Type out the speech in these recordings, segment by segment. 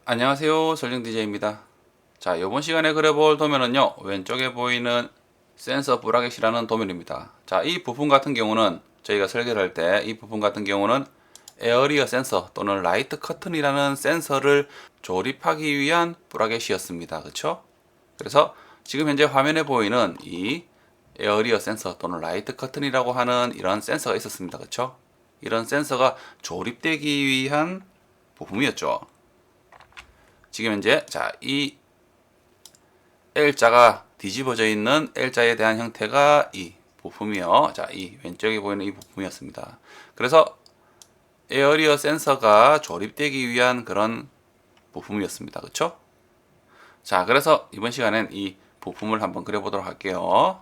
안녕하세요, 설령 DJ입니다. 자, 이번 시간에 그려볼 도면은요, 왼쪽에 보이는 센서 브라켓이라는 도면입니다. 자, 이 부품 같은 경우는 저희가 설계를 할 때 이 부품 같은 경우는 에어리어 센서 또는 라이트 커튼이라는 센서를 조립하기 위한 브라켓이었습니다. 그쵸? 그래서 지금 현재 화면에 보이는 이 에어리어 센서 또는 라이트 커튼이라고 하는 이런 센서가 있었습니다. 그쵸? 이런 센서가 조립되기 위한 부품이었죠. 지금 현재 이 L자가 뒤집어져 있는 L자에 대한 형태가 이 부품이요. 이 왼쪽에 보이는 이 부품이었습니다. 그래서 에어리어 센서가 조립되기 위한 그런 부품이었습니다. 그쵸? 자, 그래서 이번 시간엔 이 부품을 한번 그려보도록 할게요.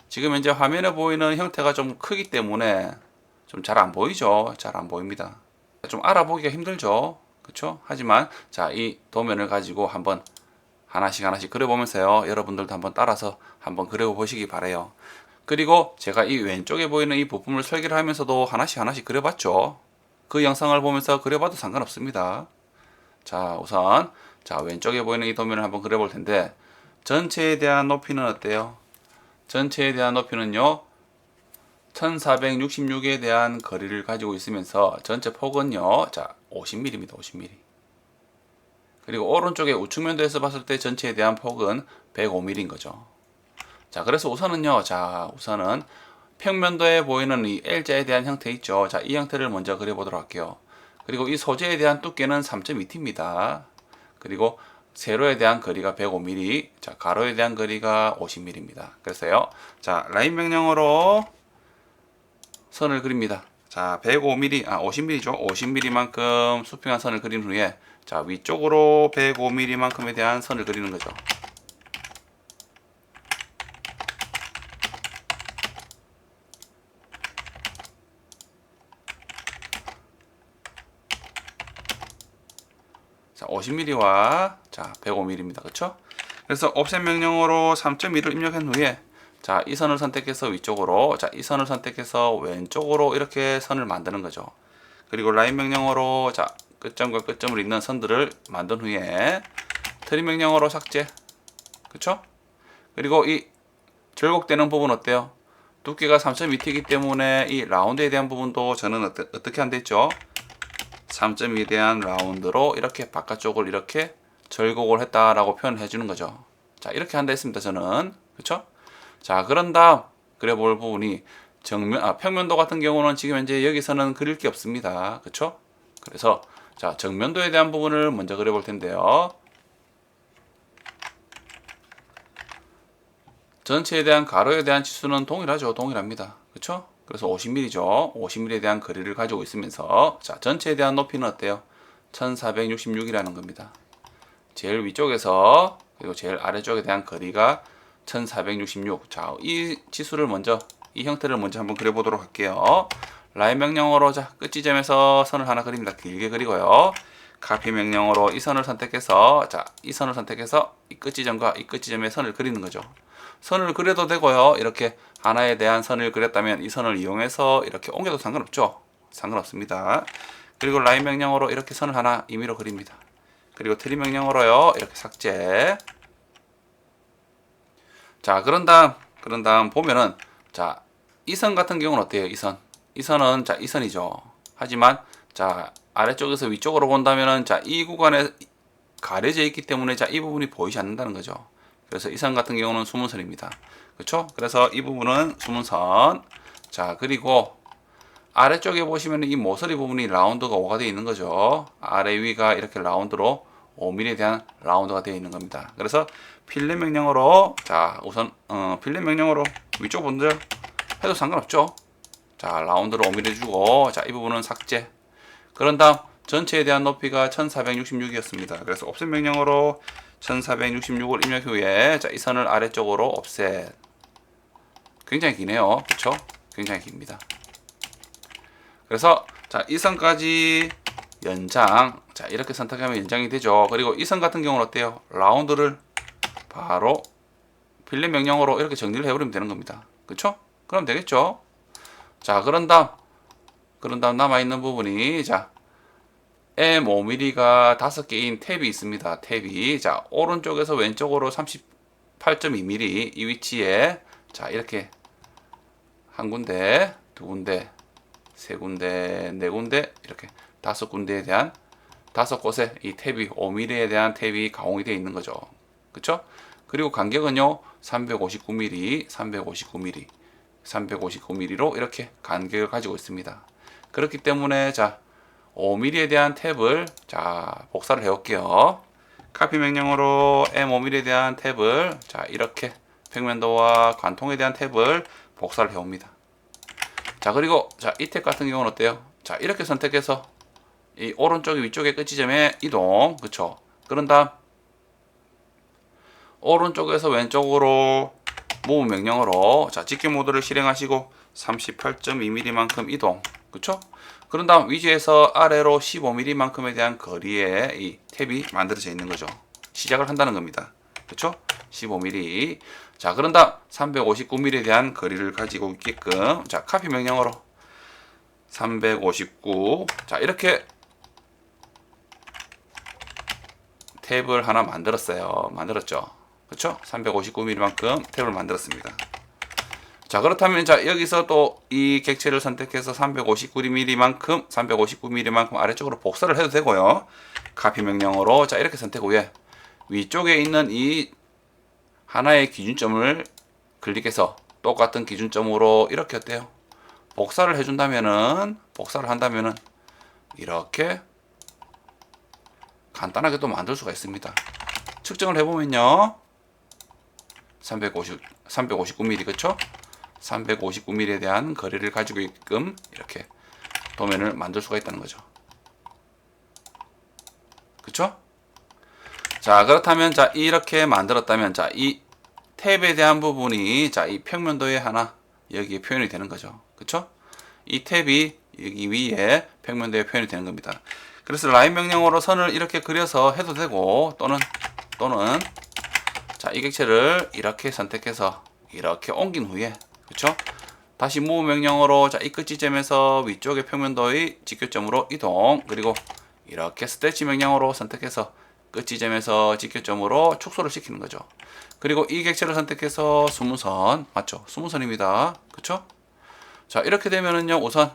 지금 현재 화면에 보이는 형태가 좀 크기 때문에 좀 잘 안 보이죠? 잘 안 보입니다. 좀 알아보기가 힘들죠? 그쵸? 하지만 이 도면을 가지고 한번 하나씩 그려보면서요. 여러분들도 한번 따라서 한번 그려보시기 바래요. 그리고 제가 이 왼쪽에 보이는 이 부품을 설계를 하면서도 하나씩 그려봤죠. 그 영상을 보면서 그려봐도 상관없습니다. 자, 우선 왼쪽에 보이는 이 도면을 한번 그려볼 텐데 전체에 대한 높이는 어때요? 전체에 대한 높이는요. 1466에 대한 거리를 가지고 있으면서 전체 폭은요. 50mm입니다. 50mm. 그리고 오른쪽에 우측면도에서 봤을 때 전체에 대한 폭은 105mm인 거죠. 자, 그래서 우선은요. 우선은 평면도에 보이는 이 L자에 대한 형태 있죠. 이 형태를 먼저 그려보도록 할게요. 그리고 이 소재에 대한 두께는 3.2t입니다. 그리고 세로에 대한 거리가 105mm, 가로에 대한 거리가 50mm입니다. 그래서요. 라인 명령어로 선을 그립니다. 105mm, 50mm죠. 50mm만큼 수평한 선을 그린 후에 위쪽으로 105mm만큼에 대한 선을 그리는 거죠. 자, 50mm와 105mm입니다. 그쵸? 그래서 옵셋 명령어로 3.2를 입력한 후에 이 선을 선택해서 위쪽으로, 이 선을 선택해서 왼쪽으로 이렇게 선을 만드는 거죠. 그리고 라인 명령어로 끝점과 끝점을 잇는 선들을 만든 후에 트림 명령어로 삭제. 그쵸? 그리고 이 절곡되는 부분 어때요? 두께가 3.2t이기 때문에 이 라운드에 대한 부분도 저는 어떻게 안 됐죠? 3.2에 대한 라운드로 이렇게 바깥쪽을 이렇게 절곡을 했다라고 표현을 해주는 거죠. 이렇게 한다 했습니다. 저는. 그쵸? 그런 다음 그려볼 부분이 평면도 같은 경우는 지금 현재 여기서는 그릴 게 없습니다. 그쵸? 그래서 정면도에 대한 부분을 먼저 그려볼 텐데요. 전체에 대한 가로에 대한 치수는 동일하죠. 동일합니다. 그쵸? 그래서 50mm죠. 50mm에 대한 거리를 가지고 있으면서 전체에 대한 높이는 어때요? 1466이라는 겁니다. 제일 위쪽에서 그리고 제일 아래쪽에 대한 거리가 1466. 이 지수를 먼저 이 형태를 먼저 한번 그려보도록 할게요. 라인 명령어로 끝 지점에서 선을 하나 그립니다. 길게 그리고요. 카피 명령어로 이 선을 선택해서 이 선을 선택해서 이 끝 지점과 이 끝 지점의 선을 그리는 거죠. 선을 그려도 되고요. 이렇게 하나에 대한 선을 그렸다면 이 선을 이용해서 이렇게 옮겨도 상관없죠. 상관없습니다. 그리고 라인 명령어로 이렇게 선을 하나 임의로 그립니다. 그리고 트림 명령어로요. 이렇게 삭제. 그런 다음 보면은 이 선 같은 경우는 어때요? 이 선. 이 선은 이 선이죠. 하지만 아래쪽에서 위쪽으로 본다면은 이 구간에 가려져 있기 때문에 이 부분이 보이지 않는다는 거죠. 그래서 이 선 같은 경우는 수문선입니다. 그렇죠? 그래서 이 부분은 수문선. 그리고 아래쪽에 보시면 이 모서리 부분이 라운드가 5가 되어 있는 거죠. 아래 위가 이렇게 라운드로 5mm에 대한 라운드가 되어 있는 겁니다. 그래서 필렛 명령어로 우선 필렛 명령어로 위쪽 분들 해도 상관없죠. 라운드로 5mm 주고 이 부분은 삭제. 그런 다음 전체에 대한 높이가 1466이었습니다. 그래서 옵셋 명령어로 1466을 입력 후에 이 선을 아래쪽으로 옵셋. 굉장히 기네요. 그렇죠? 굉장히 깁니다. 그래서 이 선까지 연장. 이렇게 선택하면 연장이 되죠. 그리고 이 선 같은 경우는 어때요? 라운드를 바로 필렛 명령어로 이렇게 정리를 해버리면 되는 겁니다. 그쵸? 그럼 되겠죠? 그런 다음 남아있는 부분이 M5mm가 5개인 탭이 있습니다. 탭이. 자, 오른쪽에서 왼쪽으로 38.2mm 이 위치에 자, 이렇게 한 군데, 두 군데, 세 군데, 네 군데, 이렇게 5군데에 대한 5곳에 이 탭이 5mm에 대한 탭이 가공이 되어 있는 거죠. 그쵸? 그리고 간격은요, 359mm, 359mm, 359mm로 이렇게 간격을 가지고 있습니다. 그렇기 때문에 자, 5mm에 대한 탭을 자, 복사를 해 올게요. 카피 명령으로 M5mm에 대한 탭을 자, 이렇게 평면도와 관통에 대한 탭을 복사를 해 옵니다. 자, 그리고 자, 이 탭 같은 경우는 어때요? 자, 이렇게 선택해서 이 오른쪽 위쪽의 끝 지점에 이동. 그쵸? 그런 다음 오른쪽에서 왼쪽으로 무브 명령으로 자, 직결 모드를 실행하시고 38.2mm만큼 이동. 그쵸? 그런 다음 위지에서 아래로 15mm만큼에 대한 거리에 이 탭이 만들어져 있는 거죠. 시작을 한다는 겁니다. 그쵸? 15mm. 자, 그런 다음 359mm에 대한 거리를 가지고 있게끔 자, 카피 명령으로 359. 자, 이렇게 탭을 하나 만들었어요. 만들었죠. 그쵸? 359mm만큼 탭을 만들었습니다. 자, 그렇다면 자, 여기서 또 이 객체를 선택해서 359mm만큼 아래쪽으로 복사를 해도 되고요. 카피 명령으로 자, 이렇게 선택 후에 위쪽에 있는 이 하나의 기준점을 클릭해서 똑같은 기준점으로 이렇게 어때요? 복사를 해준다면은, 복사를 한다면은 이렇게 간단하게 또 만들 수가 있습니다. 측정을 해보면요, 359mm, 그쵸? 359mm에 대한 거리를 가지고 있게끔 이렇게 도면을 만들 수가 있다는 거죠. 그쵸? 자, 그렇다면 자, 이렇게 만들었다면 자, 이 탭에 대한 부분이 자, 이 평면도에 하나 여기에 표현이 되는 거죠. 그쵸? 이 탭이 여기 위에 평면도에 표현이 되는 겁니다. 그래서 라인 명령으로 선을 이렇게 그려서 해도 되고 또는 자, 이 객체를 이렇게 선택해서 이렇게 옮긴 후에 그쵸? 다시 move 명령으로 자, 이 끝 지점에서 위쪽의 평면도의 직교점으로 이동. 그리고 이렇게 스트레치 명령으로 선택해서 끝 지점에서 직교점으로 축소를 시키는 거죠. 그리고 이 객체를 선택해서 수문선, 맞죠? 수문선입니다. 그쵸? 자, 이렇게 되면은요, 우선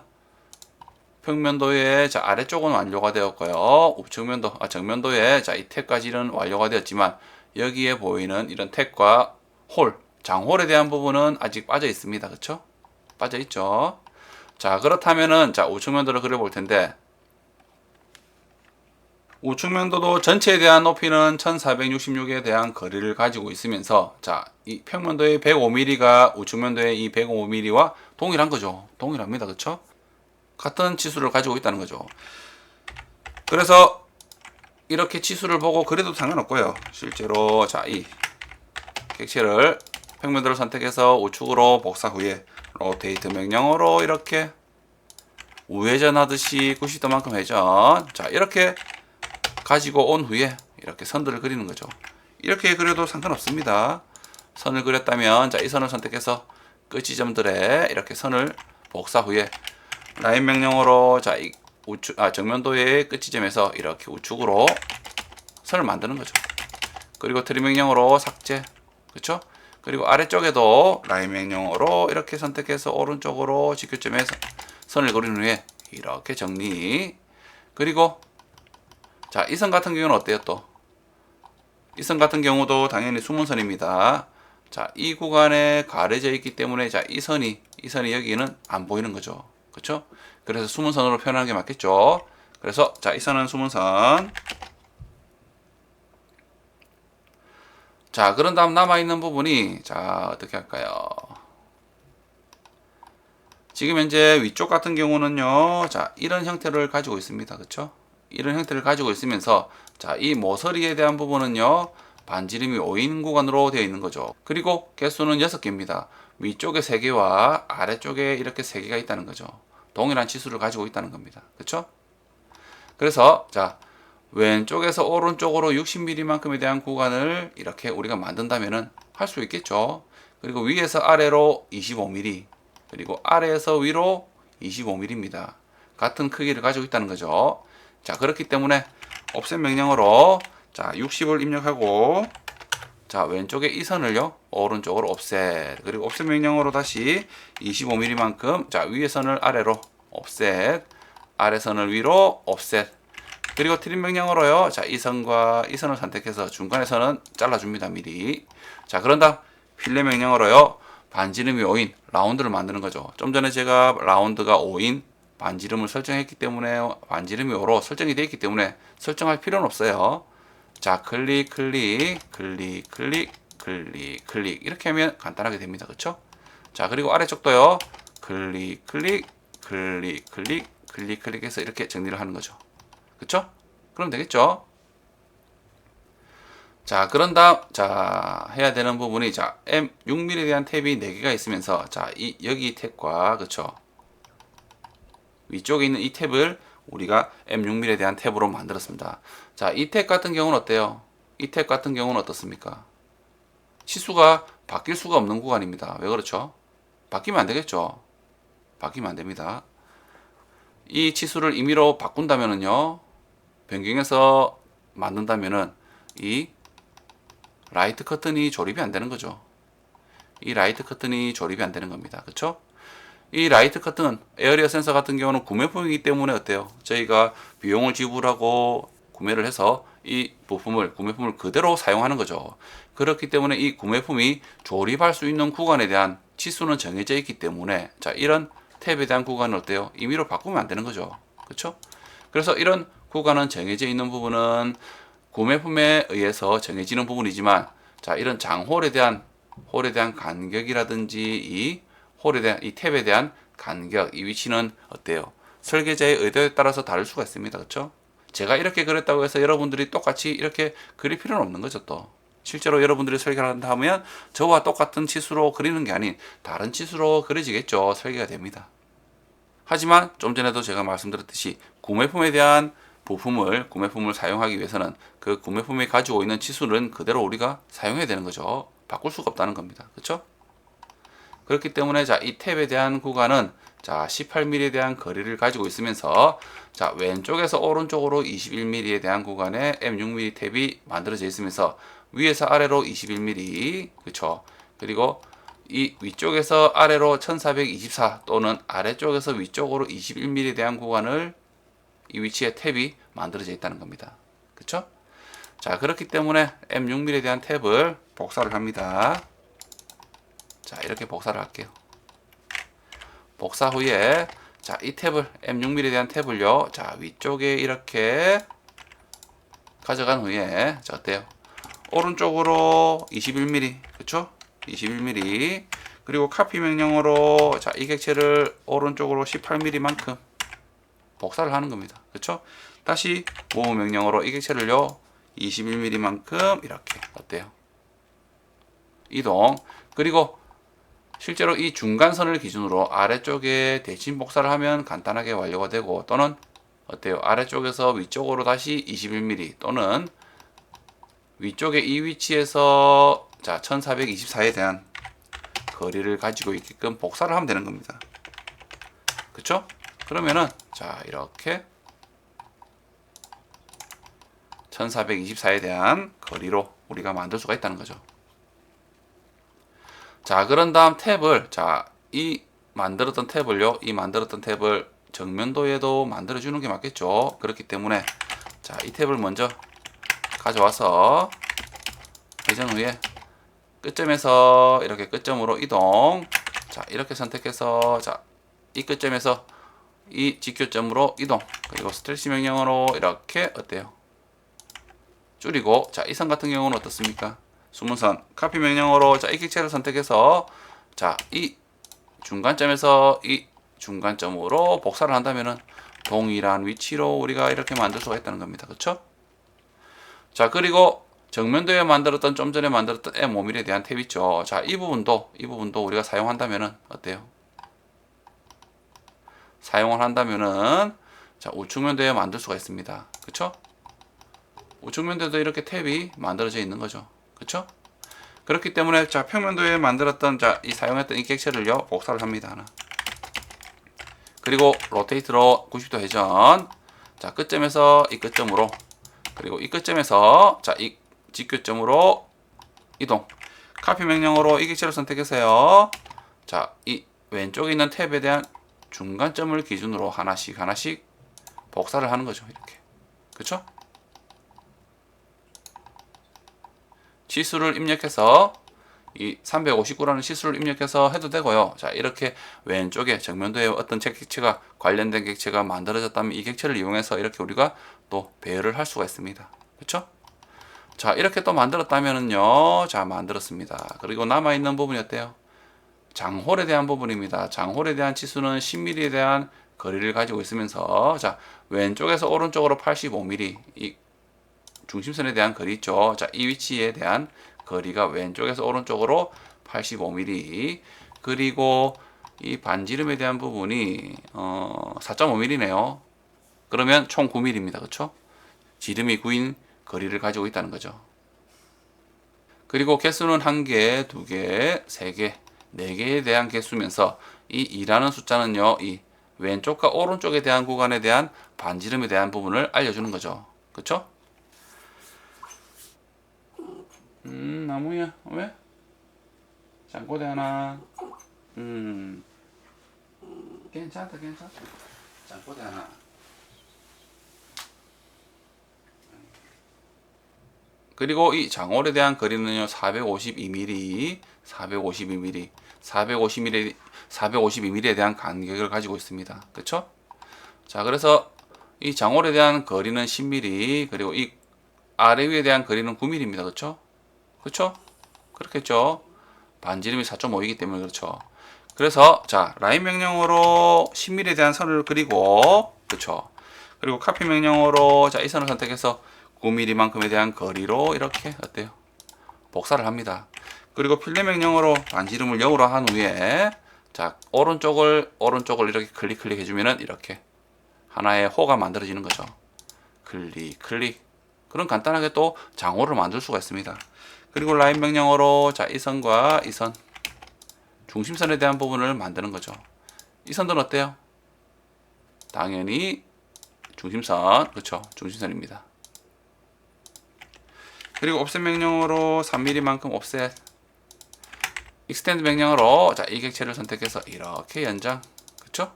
평면도의 자, 아래쪽은 완료가 되었고요. 우측면도, 정면도의 자, 이 탭까지는 완료가 되었지만 여기에 보이는 이런 탭과 홀, 장홀에 대한 부분은 아직 빠져 있습니다. 그쵸? 빠져 있죠. 자, 그렇다면은 자, 우측면도를 그려 볼 텐데 우측면도도 전체에 대한 높이는 1466에 대한 거리를 가지고 있으면서 자, 이 평면도의 105mm가 우측면도의 이 105mm와 동일한 거죠. 동일합니다. 그쵸? 같은 치수를 가지고 있다는 거죠. 그래서 이렇게 치수를 보고 그래도 상관없고요. 실제로 자, 이 객체를 평면도를 선택해서 우측으로 복사 후에 로테이트 명령어로 이렇게 우회전 하듯이 90도만큼 회전. 자, 이렇게 가지고 온 후에 이렇게 선들을 그리는 거죠. 이렇게 그려도 상관없습니다. 선을 그렸다면 자, 이 선을 선택해서 끝 지점들에 이렇게 선을 복사 후에 라인 명령어로 자, 이 우측 정면도의 끝 지점에서 이렇게 우측으로 선을 만드는 거죠. 그리고 트리 명령어로 삭제. 그렇죠? 그리고 아래쪽에도 라인 명령어로 이렇게 선택해서 오른쪽으로 직교점에서 선을 그린 후에 이렇게 정리. 그리고 자, 이 선 같은 경우는 어때요 또? 이 선 같은 경우도 당연히 수문선입니다. 자, 이 구간에 가려져 있기 때문에 자, 이 선이 여기는 안 보이는 거죠. 그렇죠? 그래서 수문선으로 표현하는 게 맞겠죠. 그래서 자, 이 선은 수문선. 자, 그런 다음 남아있는 부분이 자, 어떻게 할까요? 지금 현재 위쪽 같은 경우는요, 자, 이런 형태를 가지고 있습니다. 그쵸? 이런 형태를 가지고 있으면서 자, 이 모서리에 대한 부분은요, 반지름이 5인 구간으로 되어 있는 거죠. 그리고 개수는 6개입니다. 위쪽에 3개와 아래쪽에 이렇게 3개가 있다는 거죠. 동일한 치수를 가지고 있다는 겁니다. 그쵸? 그래서 자, 왼쪽에서 오른쪽으로 60mm만큼에 대한 구간을 이렇게 우리가 만든다면은 할 수 있겠죠. 그리고 위에서 아래로 25mm, 그리고 아래에서 위로 25mm입니다. 같은 크기를 가지고 있다는 거죠. 자, 그렇기 때문에 옵셋 명령어로 자, 60을 입력하고 자, 왼쪽에 이 선을요, 오른쪽으로 옵셋. 그리고 옵셋 명령어로 다시 25mm만큼, 자, 위에 선을 아래로 옵셋, 아래 선을 위로 옵셋. 그리고 트림 명령어로요, 자, 이 선과 이 선을 선택해서 중간에 선은 잘라줍니다, 미리. 자, 그런 다음 필렛 명령어로요, 반지름이 5인, 라운드를 만드는 거죠. 좀 전에 제가 라운드가 5인, 반지름을 설정했기 때문에, 반지름이 5로 설정이 되어 있기 때문에 설정할 필요는 없어요. 자, 클릭, 클릭, 클릭, 클릭, 클릭, 클릭. 이렇게 하면 간단하게 됩니다. 그쵸? 자, 그리고 아래쪽도요. 클릭, 클릭, 클릭, 클릭, 클릭, 클릭해서 이렇게 정리를 하는 거죠. 그쵸? 그럼 되겠죠? 자, 그런 다음, 자, 해야 되는 부분이, 자, M6mm에 대한 탭이 4개가 있으면서, 자, 여기 탭과, 그쵸? 위쪽에 있는 이 탭을 우리가 M6mm에 대한 탭으로 만들었습니다. 자, 이 탭 같은 경우는 어때요? 이 탭 같은 경우는 어떻습니까? 치수가 바뀔 수가 없는 구간입니다. 왜 그렇죠? 바뀌면 안 되겠죠? 바뀌면 안 됩니다. 이 치수를 임의로 바꾼다면은요, 변경해서 만든다면은 이 라이트 커튼이 조립이 안 되는 거죠. 이 라이트 커튼이 조립이 안 되는 겁니다. 그쵸? 이 라이트 커튼, 에어리어 센서 같은 경우는 구매품이기 때문에 어때요? 저희가 비용을 지불하고 구매를 해서 이 부품을, 구매품을 그대로 사용하는 거죠. 그렇기 때문에 이 구매품이 조립할 수 있는 구간에 대한 치수는 정해져 있기 때문에, 자, 이런 탭에 대한 구간은 어때요? 임의로 바꾸면 안 되는 거죠. 그쵸? 그래서 이런 구간은 정해져 있는 부분은 구매품에 의해서 정해지는 부분이지만, 자, 이런 장홀에 대한 간격이라든지 이 홀에 대한, 이 탭에 대한 간격, 이 위치는 어때요? 설계자의 의도에 따라서 다를 수가 있습니다. 그렇죠? 제가 이렇게 그렸다고 해서 여러분들이 똑같이 이렇게 그릴 필요는 없는 거죠. 또 실제로 여러분들이 설계를 한다 하면 저와 똑같은 치수로 그리는 게 아닌 다른 치수로 그려지겠죠. 설계가 됩니다. 하지만 좀 전에도 제가 말씀드렸듯이 구매품에 대한 구매품을 사용하기 위해서는 그 구매품이 가지고 있는 치수는 그대로 우리가 사용해야 되는 거죠. 바꿀 수가 없다는 겁니다. 그렇죠? 그렇기 때문에 자, 이 탭에 대한 구간은 자, 18mm에 대한 거리를 가지고 있으면서 자, 왼쪽에서 오른쪽으로 21mm에 대한 구간에 M6mm 탭이 만들어져 있으면서 위에서 아래로 21mm, 그쵸? 그리고 이 위쪽에서 아래로 1424 또는 아래쪽에서 위쪽으로 21mm에 대한 구간을 이 위치에 탭이 만들어져 있다는 겁니다. 그쵸? 자, 그렇기 때문에 M6mm에 대한 탭을 복사를 합니다. 자, 이렇게 복사를 할게요. 복사 후에 자, 이 탭을 M6mm에 대한 탭을요. 자, 위쪽에 이렇게 가져간 후에 자, 어때요? 오른쪽으로 21mm, 그쵸? 21mm. 그리고 카피 명령어로 자, 이 객체를 오른쪽으로 18mm만큼 복사를 하는 겁니다. 그쵸? 다시 모브 명령어로 이 객체를요. 21mm만큼 이렇게 어때요? 이동. 그리고 실제로 이 중간선을 기준으로 아래쪽에 대칭 복사를 하면 간단하게 완료가 되고, 또는 어때요? 아래쪽에서 위쪽으로 다시 21mm 또는 위쪽에 이 위치에서 자, 1424에 대한 거리를 가지고 있게끔 복사를 하면 되는 겁니다. 그쵸? 그러면은 자, 이렇게 1424에 대한 거리로 우리가 만들 수가 있다는 거죠. 자, 그런 다음 탭을, 자, 이 만들었던 탭을 정면도에도 만들어주는 게 맞겠죠. 그렇기 때문에, 자, 이 탭을 먼저 가져와서, 회전 후에 끝점에서 이렇게 끝점으로 이동. 자, 이렇게 선택해서, 자, 이 끝점에서 이 직교점으로 이동. 그리고 스트레치 명령어로 이렇게, 어때요? 줄이고, 자, 이 선 같은 경우는 어떻습니까? 숨은선 카피 명령어로 자, 이 객체를 선택해서 자, 이 중간점에서 이 중간점으로 복사를 한다면은 동일한 위치로 우리가 이렇게 만들 수가 있다는 겁니다. 그렇죠? 자, 그리고 정면도에 만들었던, 좀 전에 만들었던 M5mm에 대한 탭 있죠. 자, 이 부분도 우리가 사용한다면은 어때요? 사용을 한다면은 자, 우측면도에 만들 수가 있습니다. 그렇죠? 우측면도에도 이렇게 탭이 만들어져 있는 거죠. 그쵸? 그렇기 때문에 자, 평면도에 만들었던 자, 이 사용했던 이 객체를요 복사를 합니다. 하나. 그리고 로테이트로 90도 회전. 자, 끝점에서 이 끝점으로, 그리고 이 끝점에서 자, 이 직교점으로 이동. 카피 명령으로 이 객체를 선택해서요. 자, 이 왼쪽에 있는 탭에 대한 중간점을 기준으로 하나씩 복사를 하는 거죠. 이렇게. 그쵸? 치수를 입력해서 이 359라는 치수를 입력해서 해도 되고요. 자, 이렇게 왼쪽에 정면도에 어떤 객체가 관련된 객체가 만들어졌다면 이 객체를 이용해서 이렇게 우리가 또 배열을 할 수가 있습니다. 그렇죠? 자, 이렇게 또 만들었다면은요. 자, 만들었습니다. 그리고 남아 있는 부분이 어때요? 장홀에 대한 부분입니다. 장홀에 대한 치수는 10mm에 대한 거리를 가지고 있으면서 자, 왼쪽에서 오른쪽으로 85mm 이 중심선에 대한 거리 있죠. 자, 이 위치에 대한 거리가 왼쪽에서 오른쪽으로 85mm, 그리고 이 반지름에 대한 부분이 4.5mm네요. 그러면 총 9mm입니다. 그렇죠? 지름이 9인 거리를 가지고 있다는 거죠. 그리고 개수는 1개, 2개, 3개, 4개에 대한 개수면서 이 2라는 숫자는요, 이 왼쪽과 오른쪽에 대한 구간에 대한 반지름에 대한 부분을 알려주는 거죠. 그렇죠? 나무야, 왜? 장고대 하나. 괜찮다. 장고대 하나. 그리고 이 장홀에 대한 거리는요, 452mm, 452mm에 대한 간격을 가지고 있습니다. 그쵸? 자, 그래서 이 장홀에 대한 거리는 10mm, 그리고 이 아래 위에 대한 거리는 9mm입니다. 그쵸? 그쵸? 그렇겠죠? 반지름이 4.5이기 때문에 그렇죠. 그래서 자, 라인 명령으로 10mm에 대한 선을 그리고, 그쵸? 그리고 카피 명령으로 자, 이 선을 선택해서 9mm만큼에 대한 거리로 이렇게 어때요? 복사를 합니다. 그리고 필드 명령으로 반지름을 0으로 한 후에 자, 오른쪽을 이렇게 클릭 해주면은 이렇게 하나의 호가 만들어지는 거죠. 클릭. 그럼 간단하게 또 장호를 만들 수가 있습니다. 그리고 라인 명령으로 자, 이 선과 이 선, 중심선에 대한 부분을 만드는 거죠. 이 선들은 어때요? 당연히 중심선, 그렇죠? 중심선입니다. 그리고 옵셋 명령으로 3mm만큼 옵셋, 익스텐드 명령으로 자, 이 객체를 선택해서 이렇게 연장, 그렇죠?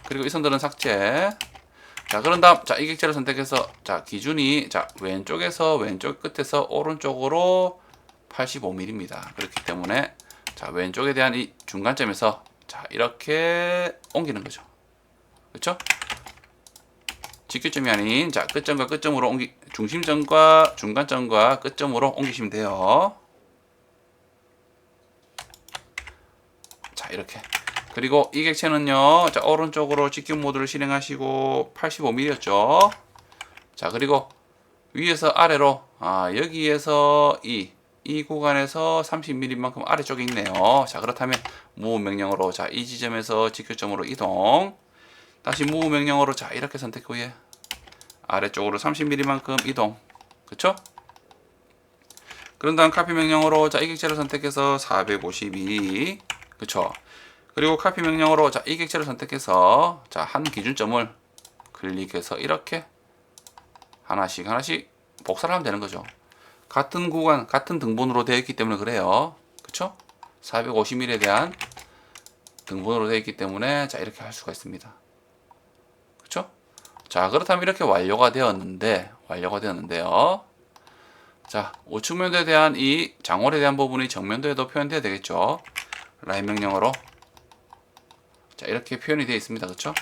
그리고 이 선들은 삭제. 자, 그런 다음 자, 이 객체를 선택해서 자, 기준이 자, 왼쪽에서 왼쪽 끝에서 오른쪽으로 85mm입니다. 그렇기 때문에 자, 왼쪽에 대한 이 중간점에서 자, 이렇게 옮기는 거죠. 그렇죠? 직교점이 아닌 자, 끝점과 끝점으로 중심점과 중간점과 끝점으로 옮기시면 돼요. 자, 이렇게. 그리고 이 객체는요, 자, 오른쪽으로 직교 모드를 실행하시고 85mm였죠. 자, 그리고 위에서 아래로 여기에서 이 구간에서 30mm만큼 아래쪽에 있네요. 자, 그렇다면 move 명령으로 자, 이 지점에서 직교점으로 이동. 다시 move 명령으로 자, 이렇게 선택 후에 아래쪽으로 30mm만큼 이동. 그쵸? 그런 다음 카피 명령으로 자, 이 객체를 선택해서 452. 그쵸? 그리고 카피 명령으로 자, 이 객체를 선택해서 자, 한 기준점을 클릭해서 이렇게 하나씩 복사를 하면 되는 거죠. 같은 구간, 같은 등분으로 되어 있기 때문에 그래요. 그쵸? 450mm에 대한 등분으로 되어 있기 때문에 자, 이렇게 할 수가 있습니다. 그쵸? 자, 그렇다면 이렇게 완료가 되었는데요. 자, 우측면도에 대한 이 장홀에 대한 부분이 정면도에도 표현되어야 되겠죠. 라인 명령으로 자, 이렇게 표현이 되어 있습니다. 그쵸?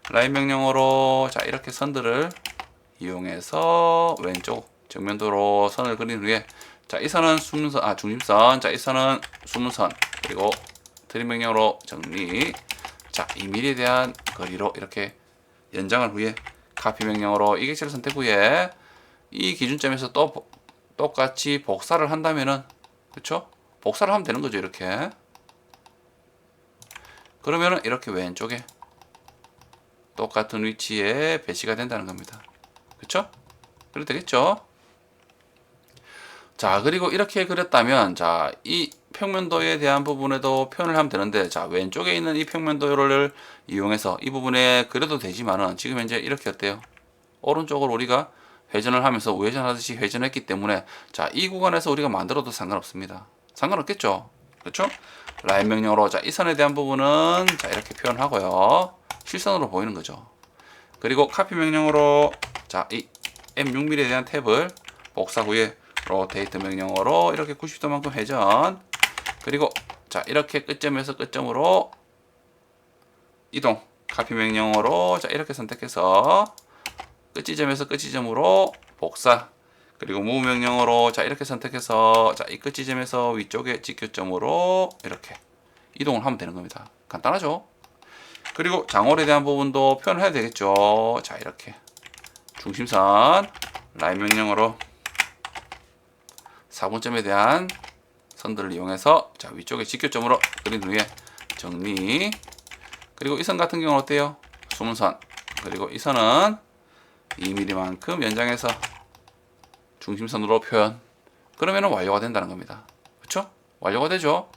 라인 명령으로 자, 이렇게 선들을 이용해서 왼쪽 정면도로 선을 그린 후에 자, 이 선은 숨선, 중심선, 자, 이 선은 숨선, 그리고 드림 명령으로 정리. 자, 2mm에 대한 거리로 이렇게 연장을 후에 카피 명령으로 이 객체를 선택 후에 이 기준점에서 또 똑같이 복사를 한다면은, 그쵸? 복사를 하면 되는 거죠. 이렇게. 그러면은 이렇게 왼쪽에 똑같은 위치에 배치가 된다는 겁니다. 그쵸? 그래도 되겠죠? 자, 그리고 이렇게 그렸다면 자, 이 평면도에 대한 부분에도 표현을 하면 되는데, 자, 왼쪽에 있는 이 평면도를 이용해서 이 부분에 그려도 되지만은 지금 현재 이렇게 어때요? 오른쪽으로 우리가 회전을 하면서 우회전하듯이 회전했기 때문에, 자, 이 구간에서 우리가 만들어도 상관없습니다. 상관없겠죠? 그렇죠? 라인 명령으로, 자, 이 선에 대한 부분은 자, 이렇게 표현하고요. 실선으로 보이는 거죠. 그리고 카피 명령으로, 자, 이 M6mm에 대한 탭을 복사 후에 로테이트 명령어로 이렇게 90도만큼 회전, 그리고 자, 이렇게 끝점에서 끝점으로 이동, 카피 명령어로 자, 이렇게 선택해서 끝지점에서 끝지점으로 복사, 그리고 move 명령어로 자, 이렇게 선택해서 자, 이 끝지점에서 위쪽에 직교점으로 이렇게 이동을 하면 되는 겁니다. 간단하죠? 그리고 장홀에 대한 부분도 표현을 해야 되겠죠. 자, 이렇게 중심선 라인 명령어로 4분점에 대한 선들을 이용해서 자, 위쪽에 직교점으로 그린 후에 정리. 그리고 이 선 같은 경우는 어때요? 수문선. 그리고 이 선은 2mm만큼 연장해서 중심선으로 표현. 그러면은 완료가 된다는 겁니다. 그렇죠? 완료가 되죠?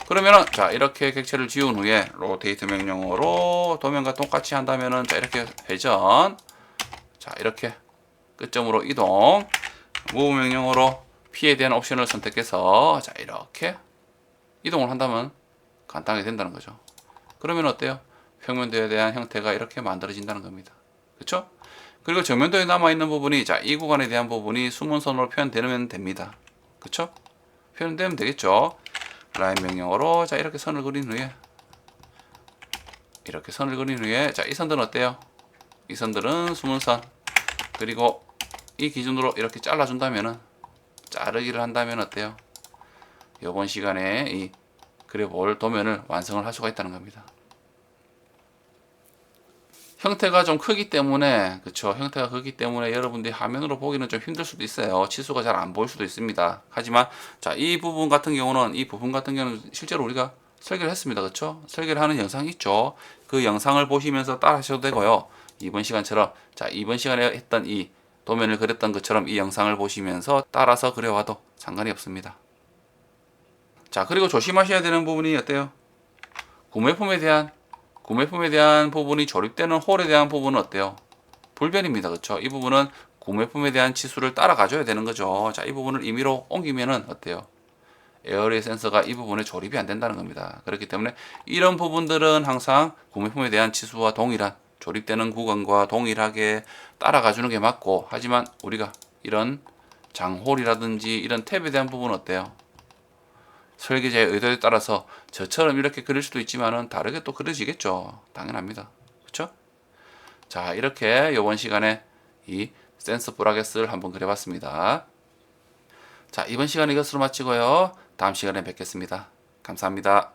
그러면은 자, 이렇게 객체를 지운 후에 로테이트 명령어로 도면과 똑같이 한다면은 자, 이렇게 회전, 자, 이렇게 끝점으로 이동, move 명령어로 P에 대한 옵션을 선택해서 자, 이렇게 이동을 한다면 간단하게 된다는 거죠. 그러면 어때요? 평면도에 대한 형태가 이렇게 만들어진다는 겁니다. 그렇죠? 그리고 정면도에 남아있는 부분이 자, 이 구간에 대한 부분이 수문선으로 표현되면 됩니다. 그렇죠? 표현되면 되겠죠? 라인 명령어로 자, 이렇게 선을 그린 후에 이렇게 선을 그린 후에 자, 이 선들은 어때요? 이 선들은 수문선. 그리고 이 기준으로 이렇게 잘라준다면은, 자르기를 한다면 어때요? 이번 시간에 이 그래볼 도면을 완성을 할 수가 있다는 겁니다. 형태가 좀 크기 때문에, 그쵸? 형태가 크기 때문에 여러분들이 화면으로 보기는 좀 힘들 수도 있어요. 치수가 잘 안 보일 수도 있습니다. 하지만 자, 이 부분 같은 경우는 실제로 우리가 설계를 했습니다. 그쵸? 설계를 하는 영상이 있죠. 그 영상을 보시면서 따라 하셔도 되고요. 이번 시간처럼, 자, 이번 시간에 했던 이 도면을 그렸던 것처럼 이 영상을 보시면서 따라서 그려와도 상관이 없습니다. 자, 그리고 조심하셔야 되는 부분이 어때요? 구매품에 대한 부분이 조립되는 홀에 대한 부분은 어때요? 불변입니다. 그렇죠? 이 부분은 구매품에 대한 치수를 따라가줘야 되는 거죠. 자, 이 부분을 임의로 옮기면은 어때요? 에어리어 센서가 이 부분에 조립이 안 된다는 겁니다. 그렇기 때문에 이런 부분들은 항상 구매품에 대한 치수와 동일한, 조립되는 구간과 동일하게 따라가주는 게 맞고, 하지만 우리가 이런 장홀이라든지 이런 탭에 대한 부분은 어때요? 설계자의 의도에 따라서 저처럼 이렇게 그릴 수도 있지만은 다르게 또 그려지겠죠. 당연합니다. 그렇죠? 자, 이렇게 이번 시간에 이 센서 브라켓을 한번 그려봤습니다. 자, 이번 시간 이것으로 마치고요. 다음 시간에 뵙겠습니다. 감사합니다.